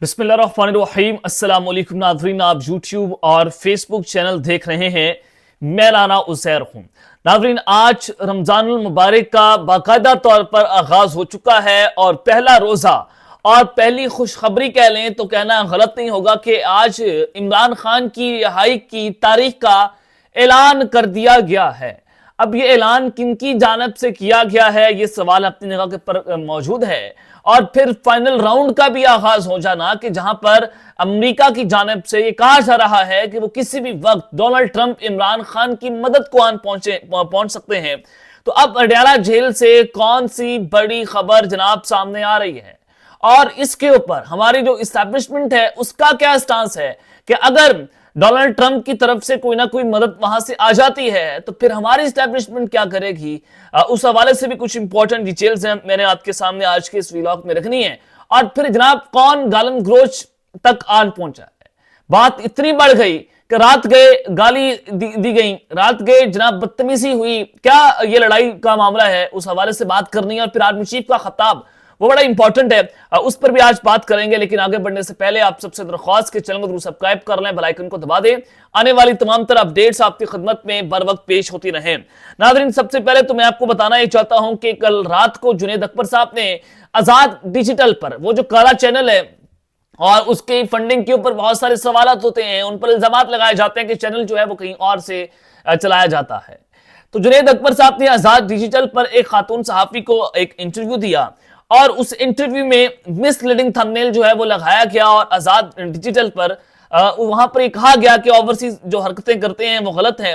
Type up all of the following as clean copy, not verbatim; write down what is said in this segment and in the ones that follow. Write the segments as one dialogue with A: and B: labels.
A: बिस्मिल्लाहिर्रहमानिर्रहीम। अस्सलाम वालेकुम नाज़रीन, आप यूट्यूब और फेसबुक चैनल देख रहे हैं। मैं राना उज़ैर हूँ। नाज़रीन, आज रमज़ानुल मुबारक का बाकायदा तौर पर आगाज़ हो चुका है और पहला रोज़ा और पहली खुशखबरी कह लें तो कहना गलत नहीं होगा कि आज इमरान खान की रिहाई की तारीख का ऐलान कर दिया गया है। अब ये ऐलान किन की जानिब से किया गया है, ये सवाल अपनी जगह के पर मौजूद है। और फिर फाइनल राउंड का भी आगाज हो जाना कि जहां पर अमेरिका की जानिब से ये कहा जा रहा है कि वो किसी भी वक्त डोनाल्ड ट्रंप इमरान खान की मदद को आन पहुंच सकते हैं। तो अब अडयाला जेल से कौन सी बड़ी खबर जनाब सामने आ रही है और इसके ऊपर हमारी जो इस्टेब्लिशमेंट है उसका क्या स्टांस है कि अगर डोनाल्ड ट्रंप की तरफ से कोई ना कोई मदद वहां से आ जाती है तो फिर हमारी एस्टेब्लिशमेंट क्या करेगी। उस हवाले से भी कुछ इंपॉर्टेंट डिटेल्स हैं मैंने आपके सामने आज के इस व्लॉग में रखनी है। और फिर जनाब कौन गालन ग्रोच तक आन पहुंचा है, बात इतनी बढ़ गई कि रात गए गाली दी गई, रात गए जनाब बदतमीजी हुई। क्या ये लड़ाई का मामला है, उस हवाले से बात करनी है। और फिर आर्मी चीफ का खिताब वो बड़ा इंपॉर्टेंट है, उस पर भी आज बात करेंगे। लेकिन आगे बढ़ने से पहले आप सबसे दरख्वास्त के चैनल को जरूर सब्सक्राइब कर लें, बेल आइकन को दबा दें। आने वाली तमाम तरह अपडेट्स आपकी खिदमत में बर वक्त पेश होती रहें। नाज़रीन, सबसे पहले तो मैं आपको बताना ही चाहता हूं कि कल रात को जुनैद अकबर साहब ने आजाद डिजिटल पर, वो जो काला चैनल है और उसकी फंडिंग के ऊपर बहुत सारे सवाल होते हैं, उन पर इल्जाम लगाए जाते हैं कि चैनल जो है वो कहीं और से चलाया जाता है। तो जुनैद अकबर साहब ने आजाद डिजिटल पर एक खातून सहाफी को एक इंटरव्यू दिया और उस इंटरव्यू में मिसलीडिंग थंबनेल जो है वो लगाया गया और आजाद डिजिटल पर वहां पर कहा गया कि ओवरसीज जो हरकतें करते हैं वो गलत हैं।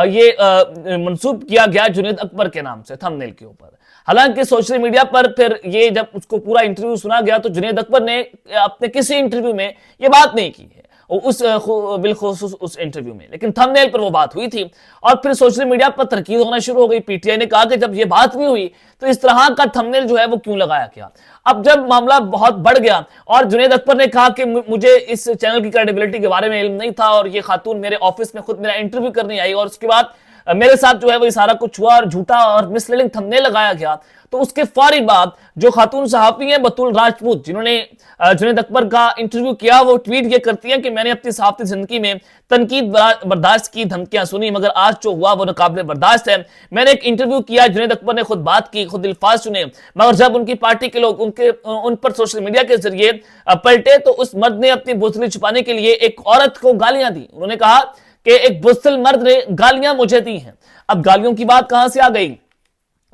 A: ये मंसूब किया गया जुनैद अकबर के नाम से थंबनेल के ऊपर। हालांकि सोशल मीडिया पर फिर ये जब उसको पूरा इंटरव्यू सुना गया तो जुनैद अकबर ने अपने किसी इंटरव्यू में ये बात नहीं की है उस बिलखुसूस उस इंटरव्यू में, लेकिन थंबनेल पर वो बात हुई थी। और फिर सोशल मीडिया पर तनकीद होना शुरू हो गई। पीटीआई ने कहा कि जब ये बात नहीं हुई तो इस तरह का थंबनेल जो है वो क्यों लगाया गया। अब जब मामला बहुत बढ़ गया और जुनैद अकबर ने कहा कि मुझे इस चैनल की क्रेडिबिलिटी के बारे में इल्म नहीं था और ये खातून मेरे ऑफिस में खुद मेरा इंटरव्यू करने आई और उसके बाद मेरे साथ जो है वो सारा कुछ हुआ और झूठा और मिसलीडिंग थंबनेल लगाया गया। तो उसके फौरी बाद जो खातून सहाफी हैं बतूल राजपूत, जिन्होंने जुनैद अकबर का इंटरव्यू किया, वो ट्वीट ये करती हैं कि मैंने अपनी सहाफती जिंदगी में तनकीद बर्दाश्त की, धमकियां सुनी, मगर आज जो हुआ वो नाकाबिले बर्दाश्त है। मैंने एक इंटरव्यू किया, जुनैद अकबर ने खुद बात की, खुद अल्फाज सुने, मगर जब उनकी पार्टी के लोग उन पर सोशल मीडिया के जरिए पलटे तो उस मर्द ने अपनी बुज़दिली छुपाने के लिए एक औरत को गालियां दी। उन्होंने कहा कि एक बुज़दिल मर्द ने गालियां मुझे दी हैं। अब गालियों की बात कहां से आ गई?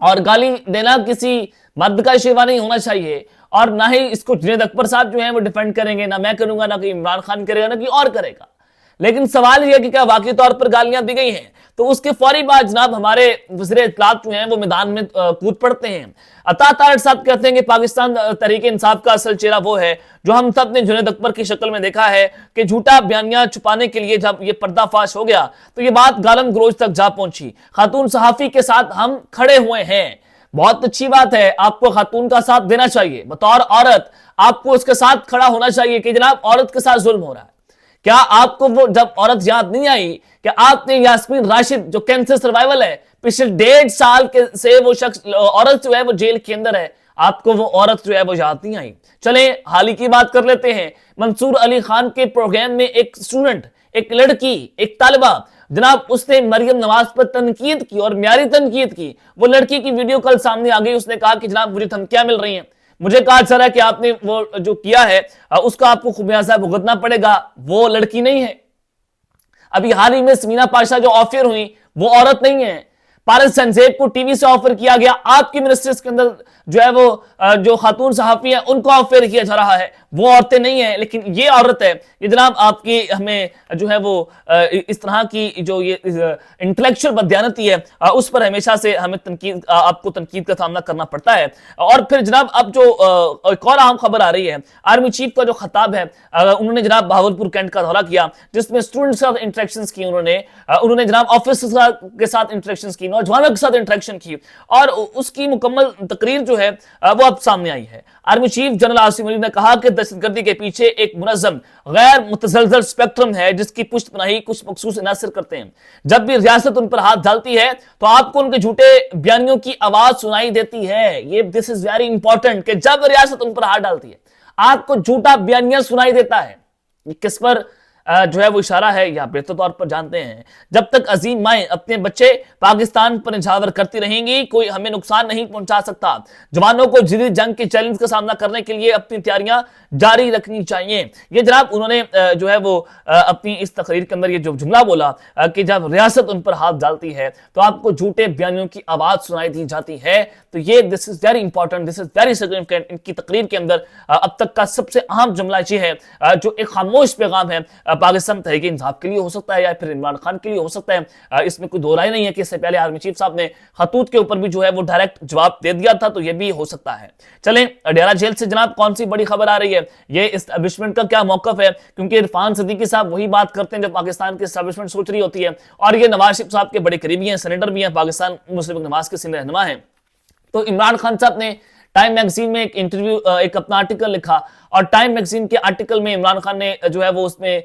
A: और गाली देना किसी मर्द का शिवा नहीं होना चाहिए और ना ही इसको जुनैद अकबर साहब जो हैं वो डिफेंड करेंगे, ना मैं करूंगा, ना कि इमरान खान करेगा, ना कि और करेगा। लेकिन सवाल यह है कि क्या वाकई तौर पर गालियां दी गई हैं? तो उसके फौरी बाद जनाब हमारे वज़ीर इत्तलात जो हैं वो मैदान में कूद पड़ते हैं। अता तारड़ साहब कहते हैं कि पाकिस्तान तहरीक इंसाफ का असल चेहरा वो है जो हम सब ने जुनैद अकबर की शक्ल में देखा है कि झूठा बयानिया छुपाने के लिए जब ये पर्दाफाश हो गया तो ये बात गालम ग्रोज तक जा पहुंची। खातून सहाफी के साथ हम खड़े हुए हैं। बहुत अच्छी बात है, आपको खातून का साथ देना चाहिए। बतौर औरत आपको उसके साथ खड़ा होना चाहिए कि जनाब औरत के साथ जुल्म हो रहा है। क्या आपको वो जब औरत याद नहीं आई कि आपने यास्मीन राशिद जो कैंसर सर्वाइवल है, पिछले 1.5 साल के से वो शख्स औरत जो है वो जेल के अंदर है, आपको वो औरत जो है वो याद नहीं आई? चले हाल ही की बात कर लेते हैं। मंसूर अली खान के प्रोग्राम में एक स्टूडेंट, एक लड़की, एक तालिबा जनाब, उसने मरियम नवाज पर तनकीद की और म्यारी तनकीद की। वो लड़की की वीडियो कल सामने आ गई। उसने कहा कि जनाब मुझे धमकियां मिल रही हैं, मुझे कहा जा रहा है कि आपने वो जो किया है उसका आपको खुमियाजा भुगतना पड़ेगा। वो लड़की नहीं है। अभी हाल ही में समीना पाशा जो ऑफर हुई वो औरत नहीं है। पारस संजेब को टीवी से ऑफर किया गया, आपकी मिनिस्ट्रीज के अंदर जो है वो जो खातून सहाफी है उनको ऑफर किया जा रहा है, वो औरतें नहीं है। लेकिन ये औरत है। ये जनाब आपकी हमें जो है वो इस तरह की जो ये इंटेलेक्चुअल बदयानती है उस पर हमेशा से हमें तनकीद, आपको तनकीद का सामना करना पड़ता है। और फिर जनाब अब जो एक और अहम खबर आ रही है, आर्मी चीफ का जो खिताब है, उन्होंने जनाब बहावलपुर कैंट का दौरा किया जिसमें स्टूडेंट्स के साथ इंटरेक्शंस की, उन्होंने जनाब ऑफिस के साथ इंटरेक्शंस की, नौजवानों के साथ इंटरेक्शन की और उसकी मुकम्मल तकरीर जो है वो अब सामने आई है। Army chief general Asim Malik ने कहा कि दहशतगर्दी के पीछे एक मुनज़्ज़म गैर मुतसलसल स्पेक्ट्रम है जिसकी पुष्टपनाही कुछ मखसूस अनासर करते हैं। जब भी रियासत उन पर हाथ डालती है तो आपको उनके झूठे बयानियों की आवाज सुनाई देती है। ये दिस इज वेरी इंपॉर्टेंट कि जब रियासत उन पर हाथ डालती है آپ کو جھوٹا بیانیہ سنائی دیتا ہے. یہ کس پر جو ہے وہ اشارہ ہے یہ آپ بہتر طور پر جانتے ہیں. جب تک عظیم مائیں اپنے بچے پاکستان پر نچھاور کرتی رہیں گی کوئی ہمیں نقصان نہیں پہنچا سکتا. جوانوں کو جدید جنگ کے چیلنج کا سامنا کرنے کے لیے اپنی تیاریاں جاری رکھنی چاہیے. یہ جناب انہوں نے جو ہے وہ اپنی اس تقریر کے اندر یہ جو جملہ بولا کہ جب ریاست ان پر ہاتھ ڈالتی ہے تو آپ کو جھوٹے بیانیوں کی آواز سنائی دی جاتی ہے. تو یہ this is very important, this is very significant. ان کی تقریر کے اندر اب تک کا سب سے اہم جملہ یہ ہے جو ایک خاموش پیغام ہے پاکستان تحریک انصاف کے لیے ہو سکتا ہے یا پھر عمران خان کے لیے ہو سکتا ہے. اس میں کوئی دو رائے نہیں ہے کہ اس سے پہلے آرمی چیف صاحب نے خطوط کے اوپر بھی جو ہے وہ ڈائریکٹ جواب دے دیا تھا, تو یہ بھی ہو سکتا ہے. چلیں ڈیرہ جیل سے جناب کون سی بڑی خبر آ رہی ہے, یہ اسٹیبلشمنٹ کا کیا موقف ہے, کیونکہ عرفان صدیقی صاحب وہی بات کرتے ہیں جو پاکستان کی اسٹیبلشمنٹ سوچ رہی ہوتی ہے, اور یہ نواز شریف صاحب کے بڑے قریبی ہیں, سینیٹر بھی ہیں, پاکستان مسلم لیگ نواز کے سینئر رہنما ہیں. تو عمران خان صاحب نے ٹائم میگزین میں ایک انٹرویو ایک اپنا آرٹیکل لکھا, اور ٹائم میگزین کے آرٹیکل میں عمران خان نے جو ہے وہ اس میں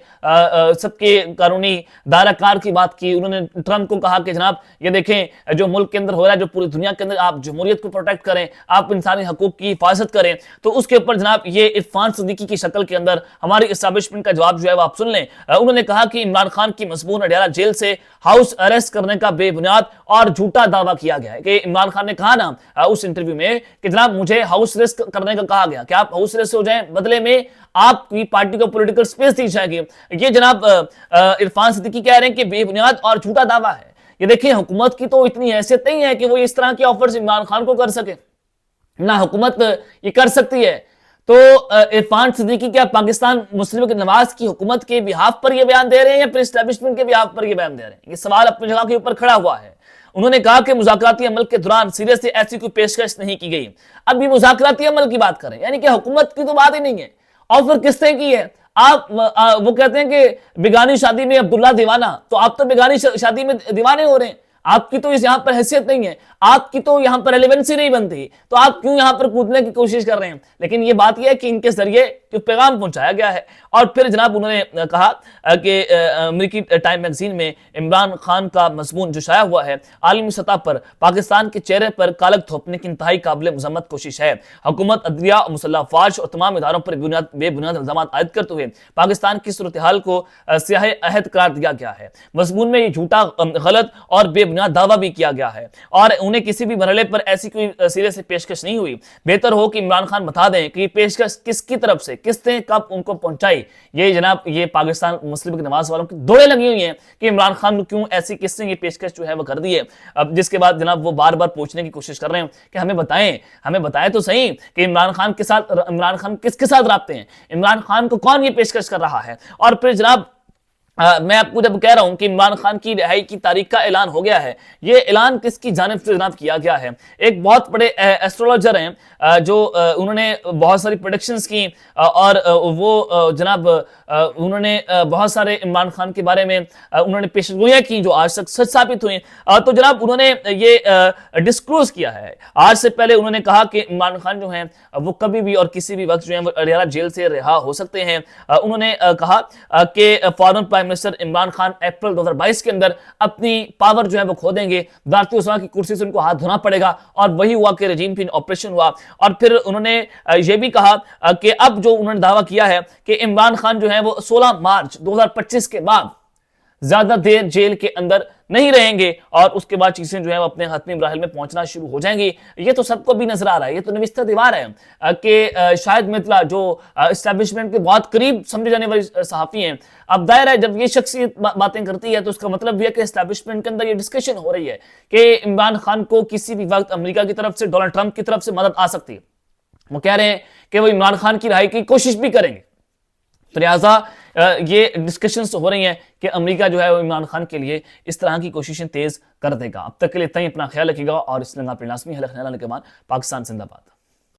A: سب کے قانونی دائرہ کار کی بات کی. انہوں نے ٹرمپ کو کہا کہ جناب یہ دیکھیں جو ملک کے اندر ہو رہا ہے, جو پوری دنیا کے اندر آپ جمہوریت کو پروٹیکٹ کریں, آپ انسانی حقوق کی حفاظت کریں. تو اس کے اوپر جناب یہ عرفان صدیقی کی شکل کے اندر ہماری اسٹیبلشمنٹ کا جواب جو ہے وہ آپ سن لیں. انہوں نے کہا کہ عمران خان کی مضمون اڈیالہ جیل سے ہاؤس اریسٹ کرنے کا بے بنیاد اور جھوٹا دعویٰ کیا گیا ہے. کہ عمران خان نے کہا نا اس انٹرویو میں کہ جناب مجھے ہاؤس اریسٹ کرنے کا کہا گیا کہ آپ ہاؤس اریسٹ ہو جائیں, بدلے میں آپ کی پارٹی کو پولیٹیکل سپیس دی جائے گی. یہ جناب عرفان صدیقی کہہ رہے ہیں کہ بے بنیاد اور جھوٹا دعویٰ ہے. یہ دیکھیں حکومت کی تو اتنی حیثیت نہیں ہے کہ وہ اس طرح کے آفرز عمران خان کو کر سکے, نہ حکومت یہ کر سکتی ہے. تو عرفان صدیقی کیا پاکستان مسلم لیگ نواز کی حکومت کے بہاف پر یہ بیان دے رہے ہیں یا پھر اسٹیبلشمنٹ کے بہاف پر یہ بیان دے رہے ہیں؟ یہ سوال اپنی جگہ کے اوپر کھڑا ہوا ہے. انہوں نے کہا کہ مذاکراتی عمل کے دوران سرے سے ایسی کوئی پیشکش نہیں کی گئی. اب یہ مذاکراتی عمل کی بات کریں, یعنی کہ حکومت کی تو بات ہی نہیں ہے. آفر کس نے کی ہے؟ آپ وہ کہتے ہیں کہ بیگانی شادی میں عبداللہ دیوانہ, تو آپ تو بیگانی شادی میں دیوانے ہو رہے ہیں. آپ کی تو اس یہاں پر حیثیت نہیں ہے, آپ کی تو یہاں پر ریلیونسی نہیں بنتی, تو آپ کیوں یہاں پر کودنے کی کوشش کر رہے ہیں؟ لیکن یہ بات یہ ہے کہ ان کے ذریعے جو پیغام پہنچایا گیا ہے. اور پھر جناب انہوں نے کہا کہ امریکی ٹائم میگزین میں عمران خان کا مضمون جو شائع ہوا ہے عالمی سطح پر پاکستان کے چہرے پر کالک تھوپنے کی انتہائی قابل مذمت کوشش ہے. حکومت, عدلیہ, مسلح افواج اور تمام اداروں پر بے بنیاد الزامات عائد کرتے ہوئے پاکستان کی صورتحال کو سیاہ عہد قرار دیا گیا ہے. مضمون میں یہ جھوٹا, غلط اور بے بنیاد دعویٰ بھی کیا گیا ہے, اور انہیں کسی بھی مرحلے پر ایسی کوئی سرے سے پیشکش نہیں ہوئی. بہتر ہو کہ عمران خان بتا دیں کہ یہ پیشکش کس کی طرف سے, کس نے کب ان کو پہنچائی. یہ جناب یہ پاکستان مسلم لیگ نواز والوں کی دوڑیں لگی ہوئی ہیں کہ عمران خان کو کیوں ایسی کس نے یہ پیشکش جو ہے وہ کر دی ہے. اب جس کے بعد جناب وہ بار بار پوچھنے کی کوشش کر رہے ہیں کہ ہمیں بتائیں تو صحیح کہ عمران خان کس کے ساتھ رابطے ہیں, عمران خان کو کون یہ پیشکش کر رہا ہے. اور پھر جناب میں آپ کو جب کہہ رہا ہوں کہ عمران خان کی رہائی کی تاریخ کا اعلان ہو گیا ہے, یہ اعلان کس کی جانب سے جناب کیا گیا ہے؟ ایک بہت بڑے ایسٹرولوجر ہیں جو انہوں نے بہت ساری پریڈکشنز کی, اور وہ جناب انہوں نے بہت سارے عمران خان کے بارے میں انہوں نے پیشگوئیاں کی جو آج تک سچ ثابت ہوئیں. تو جناب انہوں نے یہ ڈسکلوز کیا ہے. آج سے پہلے انہوں نے کہا کہ عمران خان جو ہیں وہ کبھی بھی اور کسی بھی وقت جو ہیں وہ اڈیالہ جیل سے رہا ہو سکتے ہیں. انہوں نے کہا کہ foreign prime minister Imran Khan April 2022 کے اندر اپنی پاور جو ہے وہ کھو دیں گے, وزارت عثمان کی کرسی سے ان کو ہاتھ دھونا پڑے گا, اور وہی ہوا کہ رجیم پن آپریشن ہوا. اور پھر انہوں نے یہ بھی کہا کہ اب جو انہوں نے دعویٰ کیا ہے کہ عمران خان جو ہے وہ 16 مارچ 2025 کے بعد زیادہ دیر جیل کے اندر نہیں رہیں گے, اور اس کے بعد چیزیں جو ہے وہ اپنے حتمی مراحل میں پہنچنا شروع ہو جائیں گی. یہ تو سب کو بھی نظر آ رہا ہے, یہ تو نوستہ دیوار ہے کہ شاہد مطلع جو اسٹیبلشمنٹ کے بہت قریب سمجھے جانے والی صحافی ہیں, اب دائر ہے جب یہ شخصیت باتیں کرتی ہے تو اس کا مطلب یہ کہ اسٹیبلشمنٹ کے اندر یہ ڈسکشن ہو رہی ہے کہ عمران خان کو کسی بھی وقت امریکہ کی طرف سے, ڈونلڈ ٹرمپ کی طرف سے مدد آ سکتی ہے. وہ کہہ رہے ہیں کہ وہ عمران خان کی رہائی کی کوشش بھی کریں گے. تو لہٰذا یہ ڈسکشنز ہو رہی ہیں کہ امریکہ جو ہے وہ عمران خان کے لیے اس طرح کی کوششیں تیز کر دے گا. اب تک کے لیے اتنا ہی, اپنا خیال رکھیے گا, اور اس لئے اپنے لازمی حلق نعرہ کے بعد پاکستان زندہ باد.